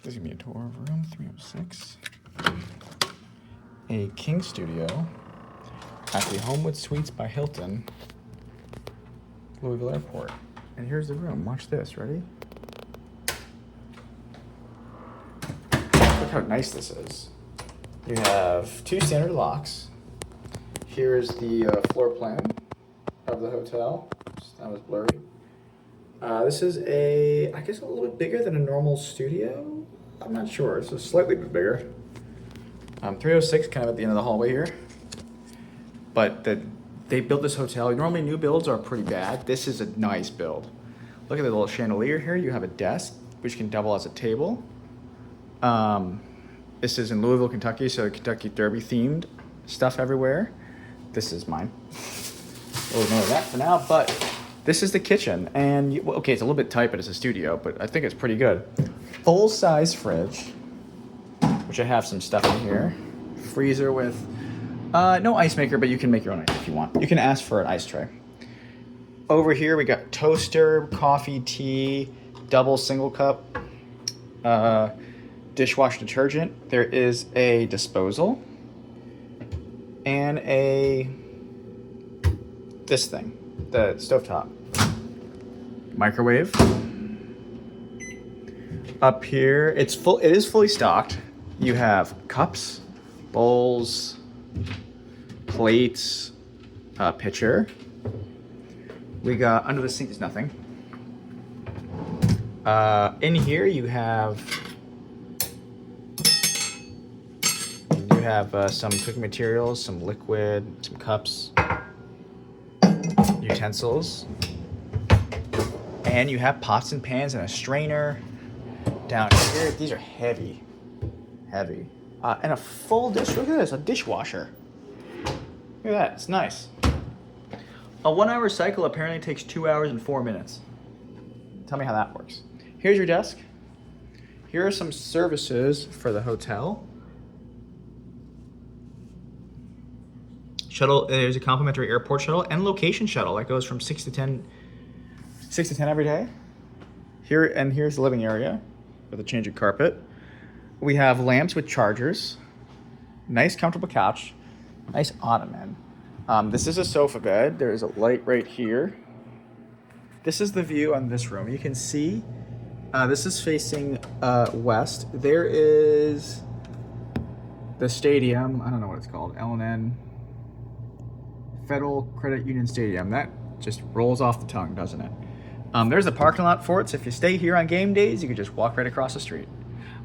This is gonna be a tour of room 306. A king studio at the Homewood Suites by Hilton, Louisville Airport. And here's the room. Watch this. Ready? Look how nice this is. You have 2 standard locks. Here is the floor plan of the hotel. That was blurry. This is I guess a little bit bigger than a normal studio. I'm not sure. It's a slightly bit bigger. 306 kind of at the end of the hallway here. But they built this hotel. Normally new builds are pretty bad. This is a nice build. Look at the little chandelier here. You have a desk, which can double as a table. This is in Louisville, Kentucky, so Kentucky Derby themed stuff everywhere. This is mine. We'll ignore that for now, but this is the kitchen. And, okay, it's a little bit tight, but it's a studio, but I think it's pretty good. Full-size fridge, which I have some stuff in here. Freezer with, no ice maker, but you can make your own ice if you want. You can ask for an ice tray. Over here, we got toaster, coffee, tea, double single cup, dishwasher detergent. There is a disposal and this thing, the stovetop. Microwave. Up here, it is fully stocked. You have cups, bowls, plates, a pitcher. We got under the sink is nothing. In here you have some cooking materials, some liquid, some cups, utensils, and you have pots and pans and a strainer. Down here, these are heavy, and a full dish. Look at this, a dishwasher. Look at that, it's nice. A 1-hour cycle apparently takes 2 hours and 4 minutes. Tell me how that works. Here's your desk. Here are some services for the hotel. Shuttle, there's a complimentary airport shuttle and location shuttle that goes from 6 to 10 every day. Here's the living area with a change of carpet. We have lamps with chargers. Nice comfortable couch. Nice ottoman. This is a sofa bed. There is a light right here. This is the view on this room. You can see this is facing west. There is the stadium. I don't know what it's called. L&N Federal Credit Union Stadium. That just rolls off the tongue, doesn't it? There's a parking lot for it, so if you stay here on game days, you can just walk right across the street.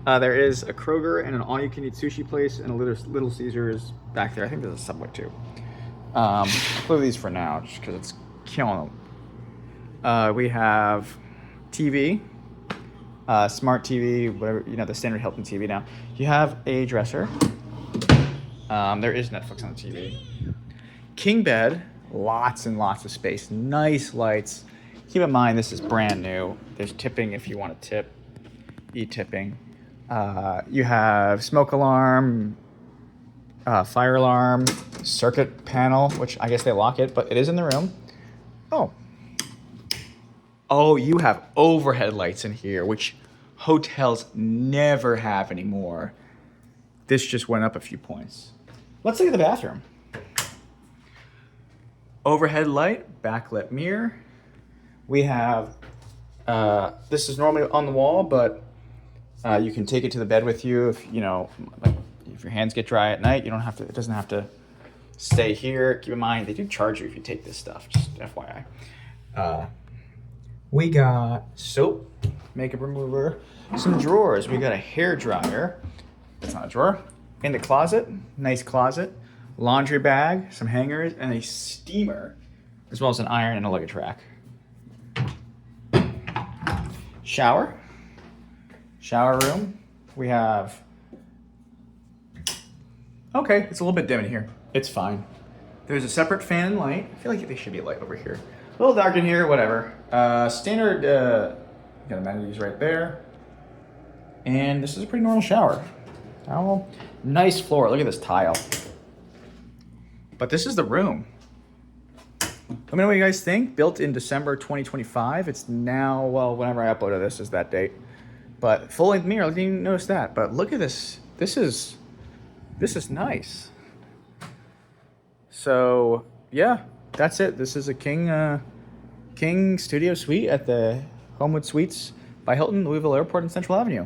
There is a Kroger and an all-you-can-eat sushi place and a Little Caesars back there. I think there's a Subway too. I'll close these for now just because it's killing them. We have TV, smart TV, whatever, the standard Hilton TV now. You have a dresser. There is Netflix on the TV. King bed, lots and lots of space, nice lights. Keep in mind, this is brand new. There's tipping if you want to tip, e-tipping. You have smoke alarm, fire alarm, circuit panel, which I guess they lock it, but it is in the room. Oh, you have overhead lights in here, which hotels never have anymore. This just went up a few points. Let's look at the bathroom. Overhead light, backlit mirror. We have, this is normally on the wall, but you can take it to the bed with you if your hands get dry at night. It doesn't have to stay here. Keep in mind, they do charge you if you take this stuff, just FYI. We got soap, makeup remover, some drawers. We got a hair dryer. It's not a drawer. In the closet, nice closet. Laundry bag, some hangers, and a steamer, as well as an iron and a luggage rack. Shower room. We have, okay, it's a little bit dim in here. It's fine. There's a separate fan and light. I feel like there should be a light over here. A little dark in here, whatever. Standard, got amenities right there. And this is a pretty normal shower. Towel. Nice floor, look at this tile. But this is the room. Let me know what you guys think. Built in December 2025. It's now, well, whenever I uploaded this is that date. But full length mirror, I didn't even notice that. But look at this. This is nice. So yeah, that's it. This is a King Studio Suite at the Homewood Suites by Hilton, Louisville Airport and Central Avenue.